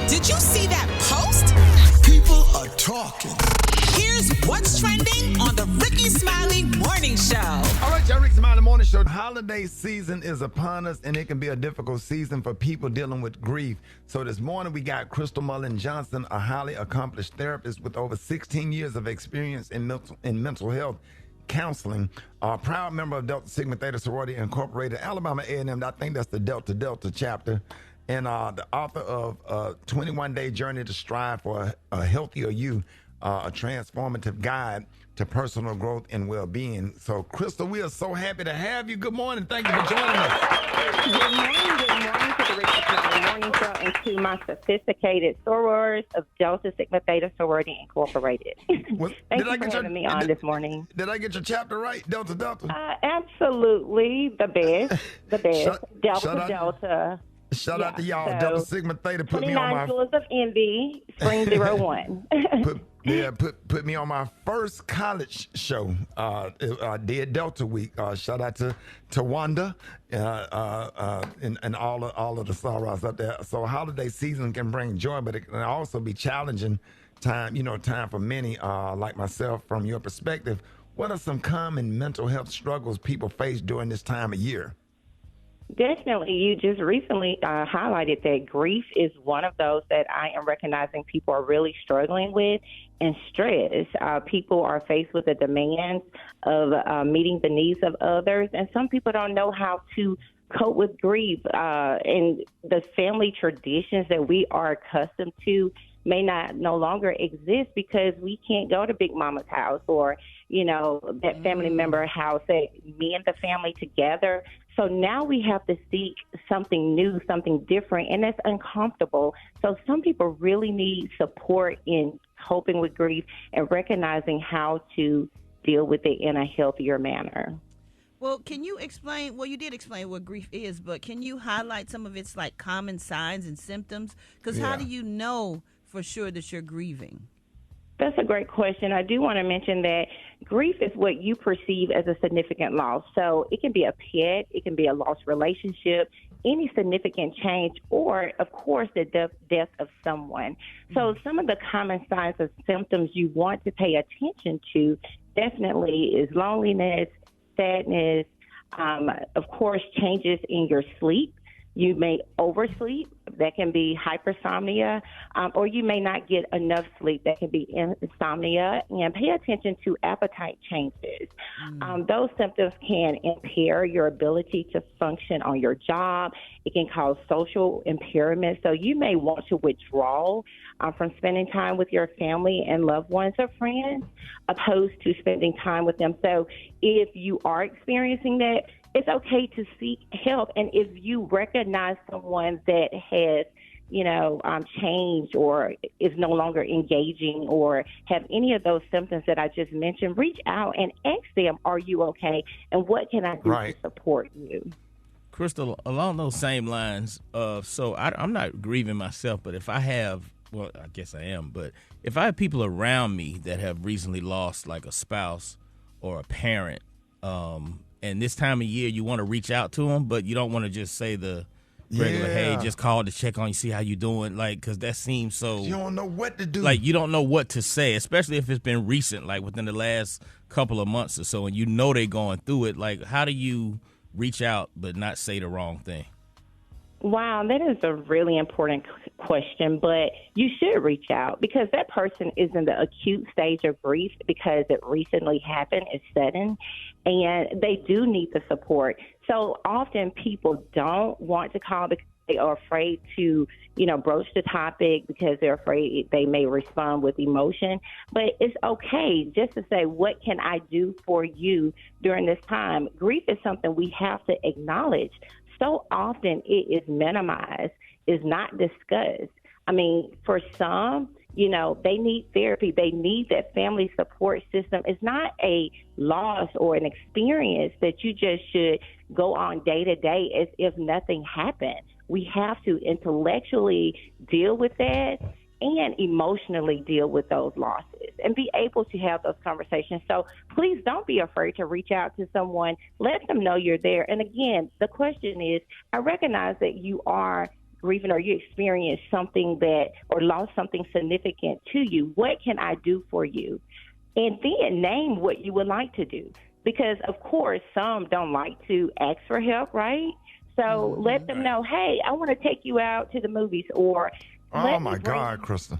Did you see that post? People are talking. Here's what's trending on the Rickey Smiley Morning Show. All right, y'all, Rickey Smiley Morning Show. Holiday season is upon us, and it can be a difficult season for people dealing with grief. So this morning we got Crystal Mullen Johnson, a highly accomplished therapist with over 16 years of experience in mental health counseling, a proud member of Delta Sigma Theta Sorority Incorporated, Alabama A&M. I think that's the Delta chapter. And the author of 21 Day Journey to Strive for a Healthier You, a transformative guide to personal growth and well-being. So, Crystal, we are so happy to have you. Good morning. Thank you for joining us. Good morning to the Rickey Smiley Morning Show and to my sophisticated sorors of Delta Sigma Theta Sorority Incorporated. Thank you for having me on this morning. Did I get your chapter right? Delta? Absolutely. The best. Delta. Shout out to y'all. So, Delta Sigma Theta put me on my... 29 Jewels of Envy, Spring 01. put me on my first college show. Did Delta Week. Shout out to Wanda and all of the sorors up there. So holiday season can bring joy, but it can also be challenging time for many like myself. From your perspective, what are some common mental health struggles people face during this time of year? Definitely. You just recently highlighted that grief is one of those that I am recognizing people are really struggling with, and stress. People are faced with the demands of meeting the needs of others, and some people don't know how to cope with grief. And the family traditions that we are accustomed to may no longer exist because we can't go to Big Mama's house or, that family member house, that me and the family together. So now we have to seek something new, something different, and that's uncomfortable. So some people really need support in coping with grief and recognizing how to deal with it in a healthier manner. Well, can you explain, you did explain what grief is, but can you highlight some of its like common signs and symptoms? Because how do you know for sure that you're grieving? That's a great question. I do want to mention that grief is what you perceive as a significant loss. So it can be a pet, it can be a lost relationship, any significant change, or, of course, the death of someone. So some of the common signs and symptoms you want to pay attention to definitely is loneliness, sadness, of course, changes in your sleep. You may oversleep. That can be hypersomnia, or you may not get enough sleep. That can be insomnia. And pay attention to appetite changes. Those symptoms can impair your ability to function on your job. It can cause social impairment. So you may want to withdraw from spending time with your family and loved ones or friends, opposed to spending time with them. So if you are experiencing that, it's okay to seek help. And if you recognize someone that has, changed or is no longer engaging or have any of those symptoms that I just mentioned, reach out and ask them, are you okay? And what can I do to support you? Crystal, along those same lines, I'm not grieving myself, but if I have, I guess I am, but if I have people around me that have recently lost like a spouse or a parent, and this time of year, you want to reach out to them, but you don't want to just say the regular, hey, just call to check on you, see how you doing, because that seems so... You don't know what to do. Like, you don't know what to say, especially if it's been recent, like within the last couple of months or so, and they're going through it. Like, how do you reach out but not say the wrong thing? Wow, that is a really important question, but you should reach out because that person is in the acute stage of grief because it recently happened, it's sudden, and they do need the support. So often people don't want to call because they are afraid to, broach the topic because they're afraid they may respond with emotion. But it's okay just to say, what can I do for you during this time? Grief is something we have to acknowledge. So often it is minimized, is not discussed. I mean, for some, they need therapy. They need that family support system. It's not a loss or an experience that you just should go on day to day as if nothing happened. We have to intellectually deal with that and emotionally deal with those losses and be able to have those conversations. So please don't be afraid to reach out to someone. Let them know you're there. And again, the question is, I recognize that you are grieving or you experienced something that or lost something significant to you, what can I do for you? And then name what you would like to do. Because, of course, some don't like to ask for help, right? So let them know, hey, I want to take you out to the movies, or oh, my God, Krista.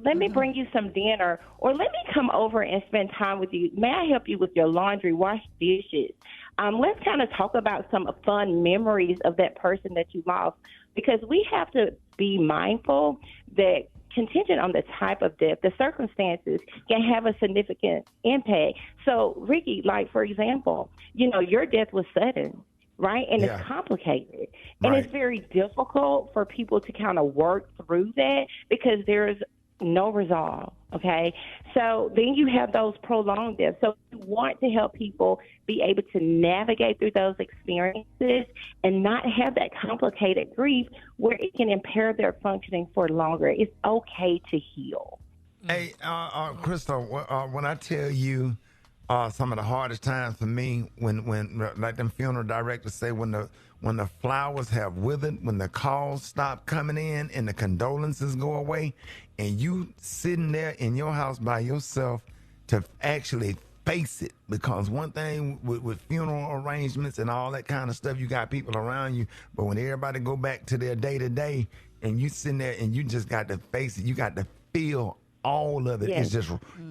Let me bring you some dinner, or let me come over and spend time with you. May I help you with your laundry, wash dishes? Let's kind of talk about some fun memories of that person that you lost, because we have to be mindful that contingent on the type of death, the circumstances can have a significant impact. So, Rickey, like, for example, your death was sudden, right? And it's complicated. And it's very difficult for people to kind of work through that because there's no resolve, okay? So then you have those prolonged deaths. So you want to help people be able to navigate through those experiences and not have that complicated grief where it can impair their functioning for longer. It's okay to heal. Hey, Krista, when I tell you some of the hardest times for me, when like them funeral directors say, when the flowers have withered, when the calls stop coming in and the condolences go away, and you sitting there in your house by yourself to actually face it. Because one thing with funeral arrangements and all that kind of stuff, you got people around you, but when everybody go back to their day-to-day and you sitting there and you just got to face it, you got to feel all of it. Yes.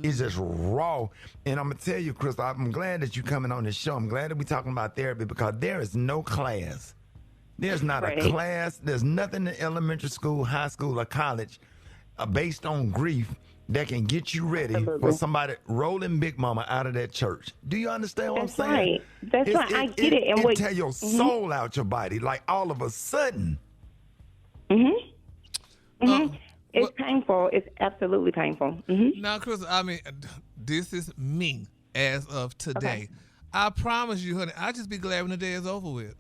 It's just raw. And I'm gonna tell you, Chris, I'm glad that you're coming on this show. I'm glad that we're talking about therapy, because there is no class. There's not a class. There's nothing in elementary school, high school, or college based on grief that can get you ready for somebody rolling Big Mama out of that church. Do you understand what I'm saying? Right. That's right. I get it. And it tear your soul out your body, like all of a sudden. It's painful. It's absolutely painful. Now, Chris, I mean, this is me as of today. Okay. I promise you, honey, I'll just be glad when the day is over with.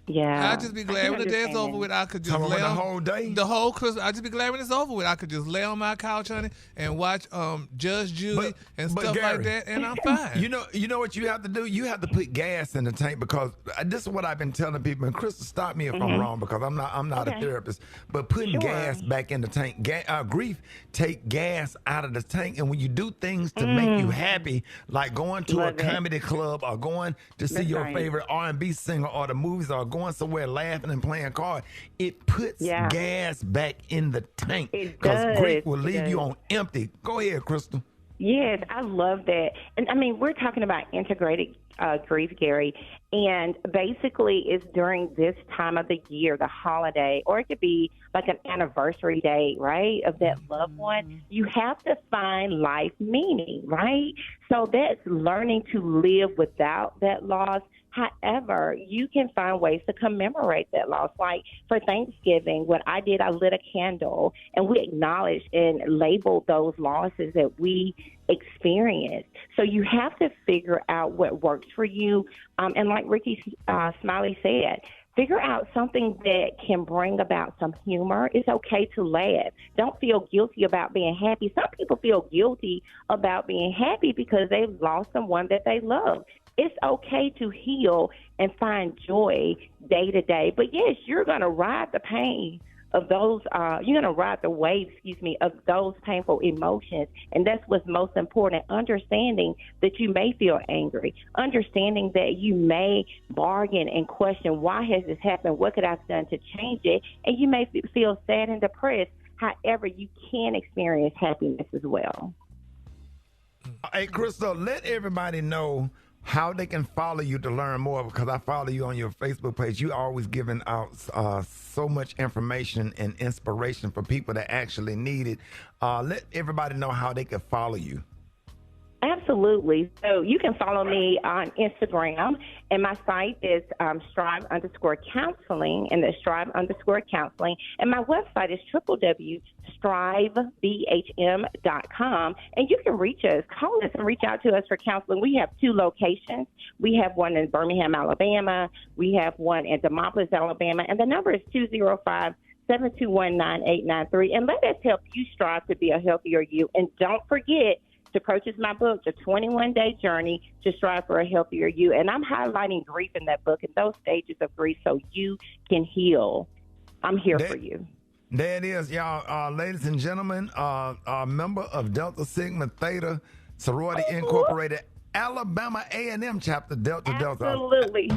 Yeah. I'll just be glad when the day is over with. I could just lay on the whole day? The whole Christmas. I'll just be glad when it's over with. I could just lay on my couch, honey, and watch Judge Judy and stuff Gary, like that, and I'm fine. You know what you have to do? You have to put gas in the tank, because this is what I've been telling people. And Krista, stop me if I'm wrong, because I'm not a therapist. But putting gas back in the tank, grief take gas out of the tank. And when you do things to make you happy, like going to a comedy club or going to see your favorite R&B singer, or the movies, or going somewhere laughing and playing cards, it puts gas back in the tank, because grief will leave you on empty. Go ahead, Crystal. Yes, I love that. And I mean, we're talking about integrated grief, Gary, and basically it's during this time of the year, the holiday, or it could be like an anniversary day, right, of that loved one. You have to find life meaning, right? So that's learning to live without that loss. However, you can find ways to commemorate that loss. Like for Thanksgiving, what I did, I lit a candle and we acknowledged and labeled those losses that we experienced. So you have to figure out what works for you. And like Rickey Smiley said, figure out something that can bring about some humor. It's okay to laugh. Don't feel guilty about being happy. Some people feel guilty about being happy because they've lost someone that they love. It's okay to heal and find joy day to day. But yes, you're going to ride the pain of those, you're going to ride the wave, of those painful emotions. And that's what's most important. Understanding that you may feel angry, understanding that you may bargain and question, why has this happened? What could I have done to change it? And you may feel sad and depressed. However, you can experience happiness as well. Hey, Crystal, let everybody know how they can follow you to learn more, because I follow you on your Facebook page. You always giving out so much information and inspiration for people that actually need it. Let everybody know how they can follow you. Absolutely. So you can follow me on Instagram, and my site is strive_counseling, and that's strive_counseling. And my website is www.striveBHM.com. And you can reach us, call us, and reach out to us for counseling. We have 2 locations. We have one in Birmingham, Alabama. We have one in Demopolis, Alabama. And the number is 205-721-9893. And let us help you strive to be a healthier you. And don't forget to purchase my book, The 21-Day Journey to Strive for a Healthier You. And I'm highlighting grief in that book and those stages of grief so you can heal. I'm here for you. There it is, y'all. Ladies and gentlemen, a member of Delta Sigma Theta Sorority Incorporated, Alabama A&M chapter, Delta. Absolutely.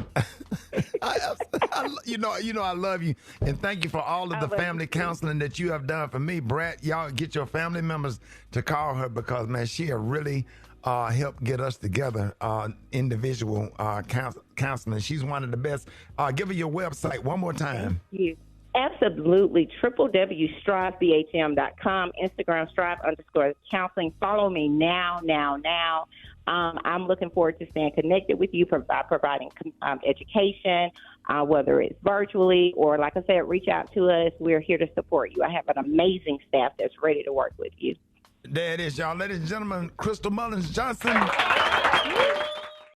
You know, I love you, and thank you for all of the family counseling that you have done for me, Brad. Y'all get your family members to call her because, man, she really helped get us together, individual counseling. She's one of the best. Give her your website one more time. Thank you. Absolutely. www.strivebhm.com, Instagram strive_counseling. Follow me now. I'm looking forward to staying connected with you by providing education, whether it's virtually or, like I said, reach out to us. We're here to support you. I have an amazing staff that's ready to work with you. There it is, y'all. Ladies and gentlemen, Crystal Mullins Johnson.